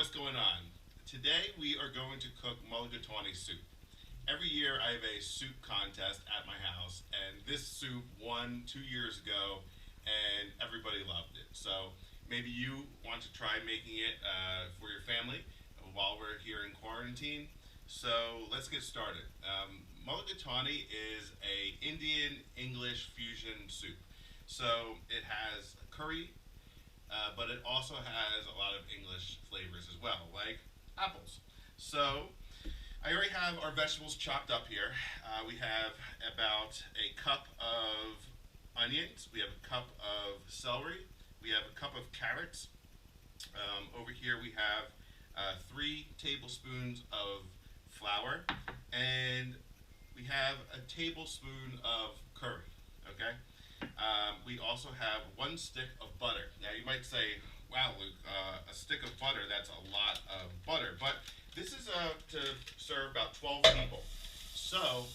what's going on? Today we are going to cook mulligatawny soup. Every year I have a soup contest at my house, and this soup won 2 years ago, and everybody loved it. So maybe you want to try making it for your family while we're here in quarantine. So let's get started. Mulligatawny is a Indian English fusion soup. So it has curry, but it also has a lot of English flavors as well, like apples. So I already have our vegetables chopped up here. We have about a cup of onions. We have a cup of celery. We have a cup of carrots. Over here we have 3 tablespoons of flour, and we have a tablespoon of curry. Okay. We also have 1 stick of butter. Now you might say, "Wow, Luke, a stick of butter—that's a lot of butter." But this is to serve about 12 people. So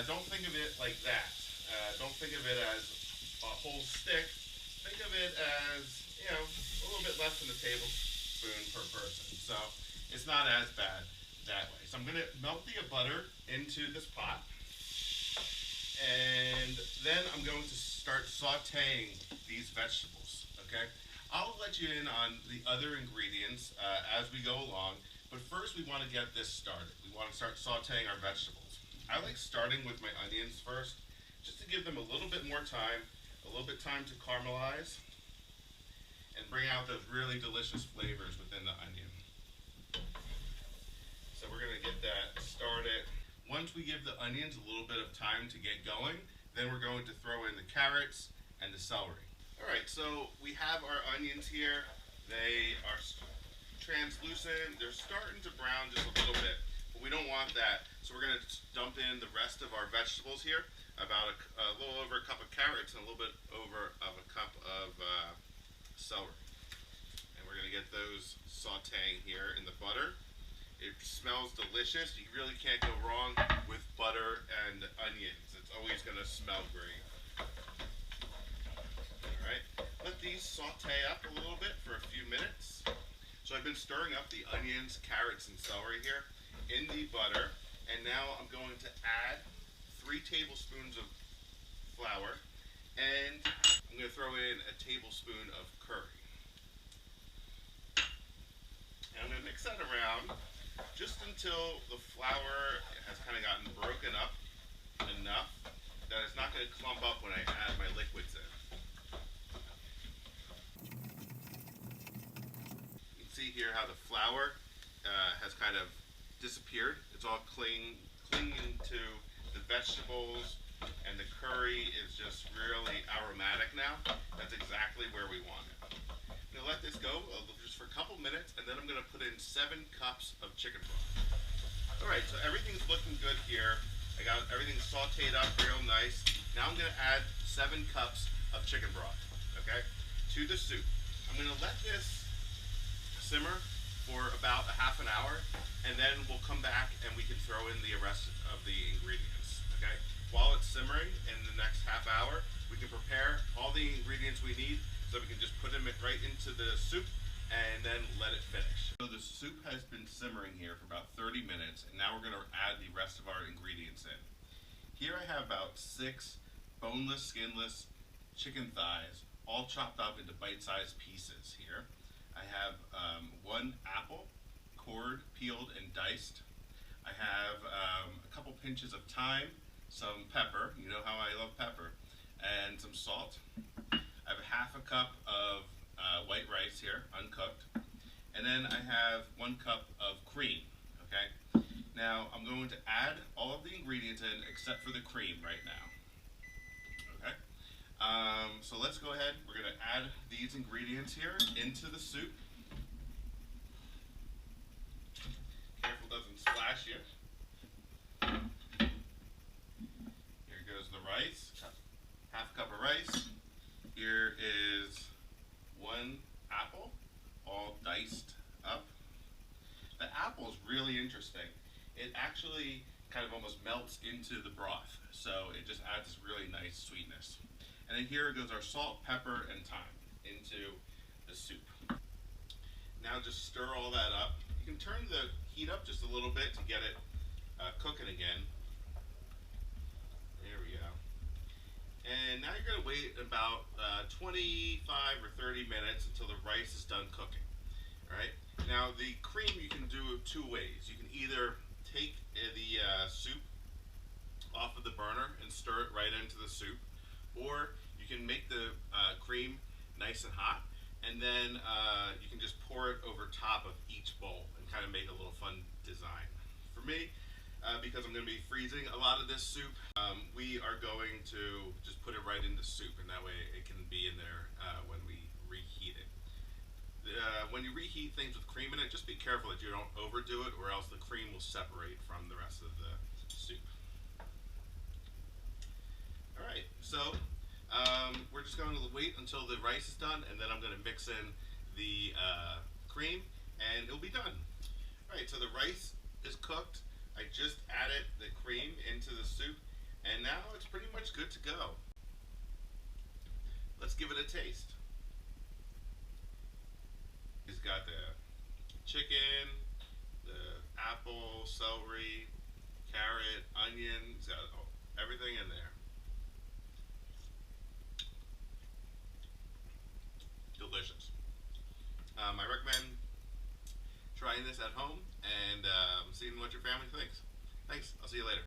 don't think of it like that. Don't think of it as a whole stick. Think of it as a little bit less than a tablespoon per person. So it's not as bad that way. So I'm going to melt the butter into this pot, and then I'm going to start sauteing these vegetables. Okay, I'll let you in on the other ingredients as we go along, but first we want to get this started. We want to start sauteing our vegetables. I like starting with my onions first, just to give them a little bit more time, a little bit time to caramelize, and bring out those really delicious flavors within the onion. So we're going to get that started. Once we give the onions a little bit of time to get going, then we're going to throw in the carrots and the celery. Alright, so we have our onions here. They are translucent. They're starting to brown just a little bit, but we don't want that. So we're going to dump in the rest of our vegetables here. About a little over a cup of carrots and a little bit over of a cup of celery. And we're going to get those sauteing here in the butter. It smells delicious. You really can't go wrong with butter and onions. It's always going to smell great. Alright, let these saute up a little bit for a few minutes. So I've been stirring up the onions, carrots, and celery here in the butter. And now I'm going to add 3 tablespoons of flour, and I'm going to throw in a tablespoon of curry. And I'm going to mix that around just until the flour has kind of gotten broken up enough that it's not going to clump up when I add my liquids in. You can see here how the flour has kind of disappeared. It's all clinging to the vegetables, and the curry is just really aromatic now. That's exactly where we want it. I'm going to let this go just for a couple minutes, and then I'm going to put in 7 cups of chicken broth. Alright, so everything's looking good here. I got everything sauteed up real nice. Now I'm going to add 7 cups of chicken broth, okay, to the soup. I'm going to let this simmer for about a half an hour, and then we'll come back and we can throw in the rest of the ingredients. Okay? While it's simmering in the next half hour, we can prepare all the ingredients we need, so we can just put them right into the soup and then let it finish. So the soup has been simmering here for about 30 minutes, and now we're going to add the rest of our ingredients in. Here I have about 6 boneless, skinless chicken thighs, all chopped up into bite-sized pieces here. I have 1 apple, cored, peeled, and diced. I have a couple pinches of thyme, some pepper, you know how I love pepper, and some salt. I have half a cup of white rice here, uncooked. And then I have 1 cup of cream, okay? Now I'm going to add all of the ingredients in except for the cream right now. Okay? So let's go ahead. We're going to add these ingredients here into the soup. Careful it doesn't splash you. Here goes the rice. Half a cup of rice. Here is 1 apple, all diced up. The apple is really interesting. It actually kind of almost melts into the broth, so it just adds this really nice sweetness. And then here goes our salt, pepper, and thyme into the soup. Now just stir all that up. You can turn the heat up just a little bit to get it cooking again. There we go. And now you're going to wait about 25 or 30 minutes until the rice is done cooking. All right. Now the cream you can do it two ways. You can either take the soup off of the burner and stir it right into the soup, or you can make the cream nice and hot, and then you can just pour it over top of each bowl and kind of make a little fun design. For me, because I'm going to be freezing a lot of this soup, we are going to just put it right into soup, and that way it can be in there when we reheat it. When you reheat things with cream in it, just be careful that you don't overdo it, or else the cream will separate from the rest of the soup. All right, so we're just going to wait until the rice is done, and then I'm going to mix in the cream, and it'll be done. All right, so the rice is cooked. I just added the cream into the soup, and now it's pretty much good to go. Let's give it a taste. It's got the chicken, the apple, celery, carrot, onion. It's got everything in there. Delicious. I recommend trying this at home and seeing what your family thinks. Thanks. I'll see you later.